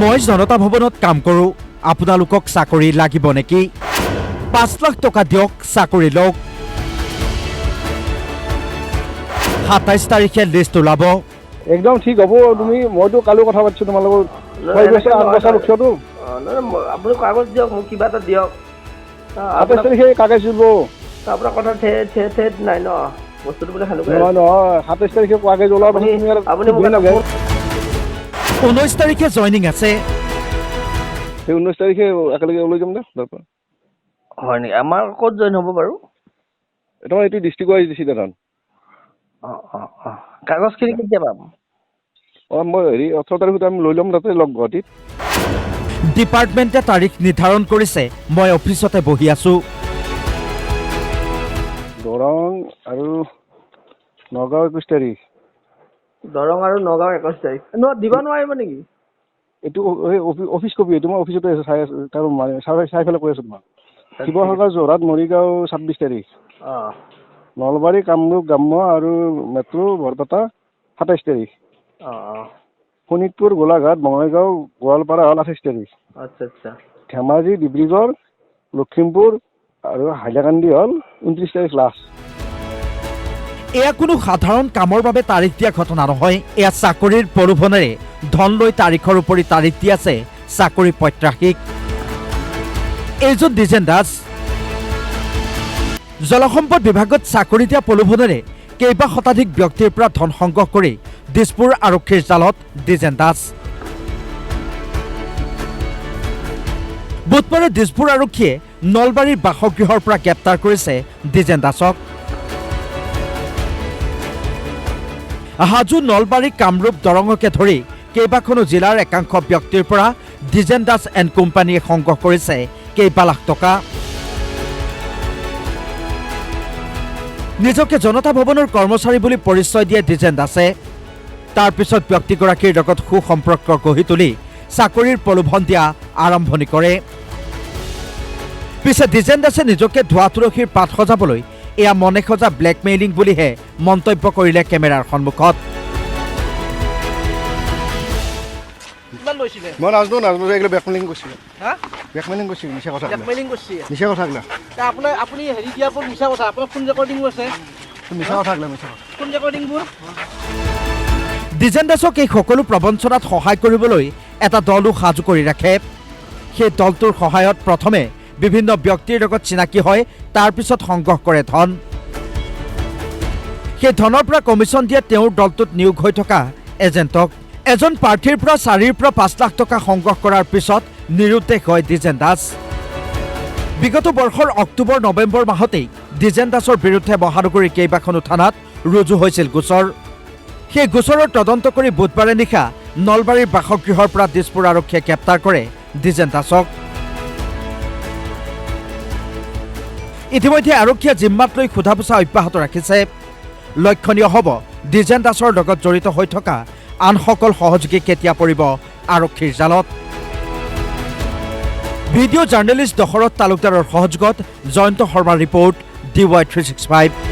মই জনতা ভৱনত কাম কৰোঁ আপোনালোকক চাকৰি লাগিব নেকি 5 লাখ টকা দিয়ক চাকৰি লওক 27 তাৰিখে লিষ্ট ওলাব একদম ঠিক হ'ব তুমি মইতো কালি কথা পাতিছোঁ তোমাৰ লগত 6 বছৰ 8 বছৰ উঠিছতো আপুনি কাগজ দিয়ক মোক কিবা এটা দিয়ক 27 তাৰিখে কাগজ দিব আপোনাৰ কথা ঠেট নাই ন বস্তুটো বোলে সেনেকুৱা নহয় নহয় 27 তাৰিখে কাগজ ওলাব আপুনি মোক 19 তাৰিখে জইনিং আছে সেই 19 তাৰিখে একেলগে ওলাই যাম দে তাৰপৰা হয় নেকি আমাৰ ক'ত জইন হ'ব বাৰু এটা এইটো ডিষ্ট্ৰিক্ট ৱাইজ দিছে দাদা কাগজখিনি কেতিয়া পাম মই হেৰি 18 তাৰিখত আমি লৈ ল'ম তাতে লগ গুৱাহাটীত ডিপাৰ্টমেণ্টে তাৰিখ নিৰ্ধাৰণ কৰিছে মই অফিচতে বহি আছোঁ দৰং আৰু নগাঁও 21 তাৰিখ দৰং আৰু নগাঁও 21 তাৰিখ দিব নোৱাৰিব নেকি এইটো অফিচ কপি এইটো মই অফিচতে আছোঁ চাই আছোঁ তাৰ চাই পেলাই কৈ আছোঁ তোমাক শিৱসাগৰ যোৰহাট মৰিগাঁও 26 তাৰিখ নলবাৰী কামৰূপ গ্ৰাম্য আৰু মেট্ৰ' বৰপেটা 27 তাৰিখ শোণিতপুৰ গোলাঘাট বঙাইগাঁও গোৱালপাৰা হ'ল 28 তাৰিখ আচ্ছা ধেমাজি ডিব্ৰুগড় লখিমপুৰ আৰু হাইলাকান্দি হ'ল 29 তাৰিখ লাষ্ট এয়া কোনো সাধাৰণ কামৰ বাবে তাৰিখ দিয়া ঘটনা নহয় এয়া চাকৰিৰ প্ৰলোভনেৰে ধন লৈ তাৰিখৰ উপৰি তাৰিখ দি আছে চাকৰি প্ৰত্যাশীক এইজন দ্বিজেন দাস জলসম্পদ বিভাগত চাকৰি দিয়া প্ৰলোভনেৰে কেইবা শতাধিক ব্যক্তিৰ পৰা ধন সংগ্ৰহ কৰি দিছপুৰ আৰক্ষীৰ জালত দ্বিজেন দাস বুধবাৰে দিছপুৰ আৰক্ষীয়ে নলবাৰীৰ বাসগৃহৰ পৰা গ্ৰেপ্তাৰ কৰিছে দ্বিজেন দাসক হাজো নলবাৰী কামৰূপ দৰঙকে ধৰি কেইবাখনো জিলাৰ একাংশ ব্যক্তিৰ পৰা দ্বিজেন দাস এণ্ড কোম্পানীয়ে সংগ্ৰহ কৰিছে কেইবা লাখ টকা নিজকে জনতা ভৱনৰ কৰ্মচাৰী বুলি পৰিচয় দিয়ে দ্বিজেন দাসে তাৰ পিছত ব্যক্তিগৰাকীৰ লগত সুসম্পৰ্ক গঢ়ি তুলি চাকৰিৰ প্ৰলোভন দিয়া আৰম্ভণি কৰে পিছে দ্বিজেন দাসে নিজকে ধোৱা তুলসীৰ পাত সজাবলৈ এয়া মনে সজা ব্লেকমেইলিং বুলিহে মন্তব্য কৰিলে কেমেৰাৰ সন্মুখত মই নাজানো এইবিলাক ব্লেকমেইলিং কৰিছিলোঁ ব্লেকমেইলিং কৰিছিলোঁ মিছা কথা মিছা কথা আপুনি হেৰি দিয়াৰ পৰা মিছা কথা আপোনাৰ ফোন ৰেকৰ্ডিংবোৰ আছে মিছা কথা মিছা কথা ফোন ৰেকৰ্ডিংবোৰ দ্বিজেন দাসক এই সকলো প্ৰবঞ্চনাত সহায় কৰিবলৈ এটা দলো সাজু কৰি ৰাখে সেই দলটোৰ সহায়ত প্ৰথমে বিভিন্ন ব্যক্তিৰ লগত চিনাকি হয় তাৰ পিছত সংগ্ৰহ কৰে ধন সেই ধনৰ পৰা কমিশ্যন দিয়ে তেওঁৰ দলটোত নিয়োগ হৈ থকা এজেণ্টক এজন প্ৰাৰ্থীৰ পৰা 4 পৰা 5 লাখ টকা সংগ্ৰহ কৰাৰ পিছত নিৰুদ্দেশ হয় দ্বিজেন দাস বিগত বৰ্ষৰ অক্টোবৰ নৱেম্বৰ মাহতেই দ্বিজেন দাসৰ বিৰুদ্ধে মহানগৰীৰ কেইবাখনো থানাত ৰুজু হৈছিল গোচৰ সেই গোচৰৰ তদন্ত কৰি বুধবাৰে নিশা নলবাৰীৰ বাসগৃহৰ পৰা দিছপুৰ আৰক্ষীয়ে গ্ৰেপ্তাৰ কৰে দ্বিজেন দাসক ইতিমধ্যে আৰক্ষীয়ে জিম্মাত লৈ সোধা পোছা অব্যাহত ৰাখিছে লক্ষণীয় হ'ব দ্বিজেন দাসৰ লগত জড়িত হৈ থকা আনসকল সহযোগী কেতিয়া পৰিব আৰক্ষীৰ জালত ভিডিঅ' জাৰ্নেলিষ্ট দশৰথ তালুকদাৰৰ সহযোগত জয়ন্ত শৰ্মাৰ ৰিপৰ্ট DY365